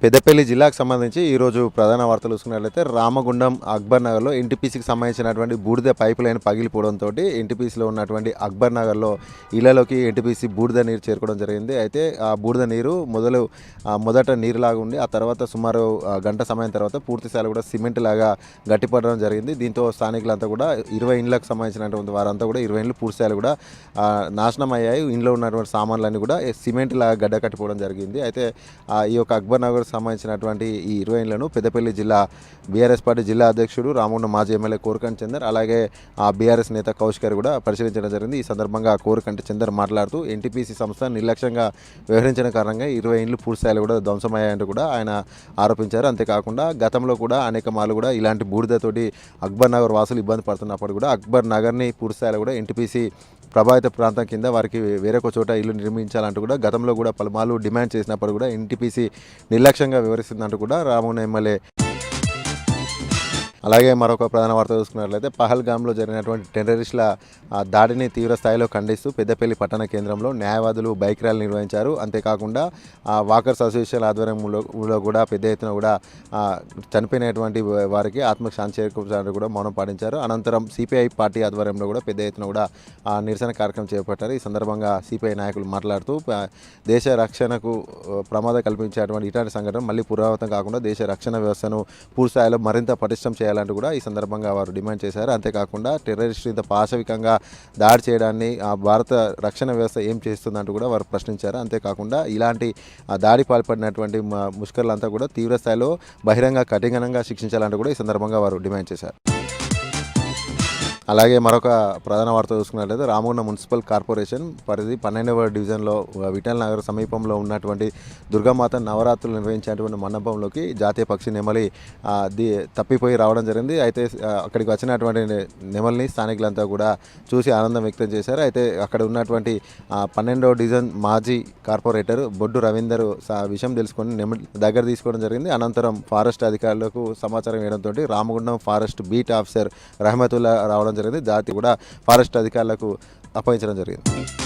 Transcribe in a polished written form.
పెద్దపల్లి జిల్లాకు సంబంధించి ఈరోజు ప్రధాన వార్తలు చూసుకున్నట్లయితే రామగుండం అక్బర్ నగర్లో ఎన్టీపీసీకి సంబంధించినటువంటి బూడిద పైపు లైన్ పగిలిపోవడంతో ఎన్టీపీసీలో ఉన్నటువంటి అక్బర్ నగర్లో ఇళ్లలోకి ఎన్టీపీసీ బూడిద నీరు చేరుకోవడం జరిగింది. అయితే ఆ బూడిద నీరు మొదట నీరులాగా ఉండి ఆ తర్వాత సుమారు గంట సమయం తర్వాత పూర్తిస్థాయిలో కూడా సిమెంట్ లాగా గట్టిపడడం జరిగింది. దీంతో స్థానికులంతా కూడా 20 ఇండ్లకు సంబంధించినటువంటి వారంతా కూడా 20 ఇండ్లు పూర్తిస్థాయిలో కూడా నాశనం అయ్యాయి. ఇంట్లో ఉన్నటువంటి సామాన్లన్నీ కూడా సిమెంట్ లాగా గడ్డ కట్టిపోవడం జరిగింది. అయితే ఈ యొక్క అక్బర్ నగర్ సంబంధించినటువంటి ఈ 20 ఇండ్లను పెద్దపల్లి జిల్లా బీఆర్ఎస్ పార్టీ జిల్లా అధ్యక్షుడు రామగుండం మాజీ ఎమ్మెల్యే కోరకంటి చందర్ అలాగే ఆ బీఆర్ఎస్ నేత కౌశిక్ గారు కూడా పరిశీలించడం జరిగింది. ఈ సందర్భంగా కోరకంటి చందర్ మాట్లాడుతూ ఎన్టీపీసీ సంస్థ నిర్లక్ష్యంగా వ్యవహరించిన కారణంగా 20 ఇండ్లు పూర్తిస్థాయిలో కూడా ధ్వంసమయ్యాయంటూ కూడా ఆయన ఆరోపించారు. అంతేకాకుండా గతంలో కూడా అనేక మార్లు కూడా ఇలాంటి బూడిదతోటి అక్బర్ నగర్ వాసులు ఇబ్బంది పడుతున్నప్పుడు కూడా అక్బర్ నగర్ని పూర్తిస్థాయిలో కూడా ఎన్టీపీసీ ప్రభావిత ప్రాంతం కింద వారికి వేరొక చోట ఇల్లు నిర్మించాలంటూ కూడా గతంలో కూడా పలుమార్లు డిమాండ్ చేసినప్పుడు కూడా ఎన్టీపీసీ నిర్లక్ష్యంగా వివరిస్తుందంటూ కూడా రామగుండం ఎమ్మెల్యే. అలాగే మరొక ప్రధాన వార్త చూసుకున్నట్లయితే పహల్గామ్లో జరిగినటువంటి టెర్రరిస్టుల దాడిని తీవ్ర స్థాయిలో ఖండిస్తూ పెద్దపల్లి పట్టణ కేంద్రంలో న్యాయవాదులు బైక్ ర్యాలీ నిర్వహించారు. అంతేకాకుండా వాకర్స్ అసోసియేషన్ ఆధ్వర్యంలో కూడా పెద్ద ఎత్తున కూడా చనిపోయినటువంటి వారికి ఆత్మకు శాంతి చేకూర్చాలని కూడా మౌనం పాటించారు. అనంతరం సిపిఐ పార్టీ ఆధ్వర్యంలో కూడా పెద్ద ఎత్తున కూడా నిరసన కార్యక్రమం చేపట్టారు. ఈ సందర్భంగా సిపిఐ నాయకులు మాట్లాడుతూ దేశ రక్షణకు ప్రమాదం కల్పించేటువంటి ఇలాంటి సంఘటన మళ్ళీ పునరావృతం కాకుండా దేశ రక్షణ వ్యవస్థను పూర్తిస్థాయిలో మరింత పటిష్టం చేయాలంటూ కూడా ఈ సందర్భంగా వారు డిమాండ్ చేశారు. అంతేకాకుండా టెర్రరిస్టు ఇంత పాశవికంగా దాడి చేయడాన్ని భారత రక్షణ వ్యవస్థ ఏం చేస్తుందంటూ కూడా వారు ప్రశ్నించారు. అంతేకాకుండా ఇలాంటి దాడి పాల్పడినటువంటి ముష్కర్లంతా కూడా తీవ్ర స్థాయిలో బహిరంగ కఠినంగా శిక్షించాలంటూ కూడా ఈ సందర్భంగా వారు డిమాండ్ చేశారు. అలాగే మరొక ప్రధాన వార్త చూసుకున్నట్లయితే రామగుండం మున్సిపల్ కార్పొరేషన్ పరిధి 12వ డివిజన్లో విఠల్ నగర్ సమీపంలో ఉన్నటువంటి దుర్గామాత నవరాత్రులు నిర్వహించేటువంటి మండపంలోకి జాతీయ పక్షి నెమలి తప్పిపోయి రావడం జరిగింది. అయితే అక్కడికి వచ్చినటువంటి నెమలిని స్థానికులంతా కూడా చూసి ఆనందం వ్యక్తం చేశారు. అయితే అక్కడ ఉన్నటువంటి 12వ డివిజన్ మాజీ కార్పొరేటర్ బొడ్డు రవీందర్ విషయం తెలుసుకొని నెమలి దగ్గర తీసుకోవడం జరిగింది. అనంతరం ఫారెస్ట్ అధికారులకు సమాచారం ఇవ్వడంతో Ramagundam forest beat officer Rahmatullah రావడం జరిగింది. జాతి కూడా ఫారెస్ట్ అధికారులకు అప్పగించడం జరిగింది.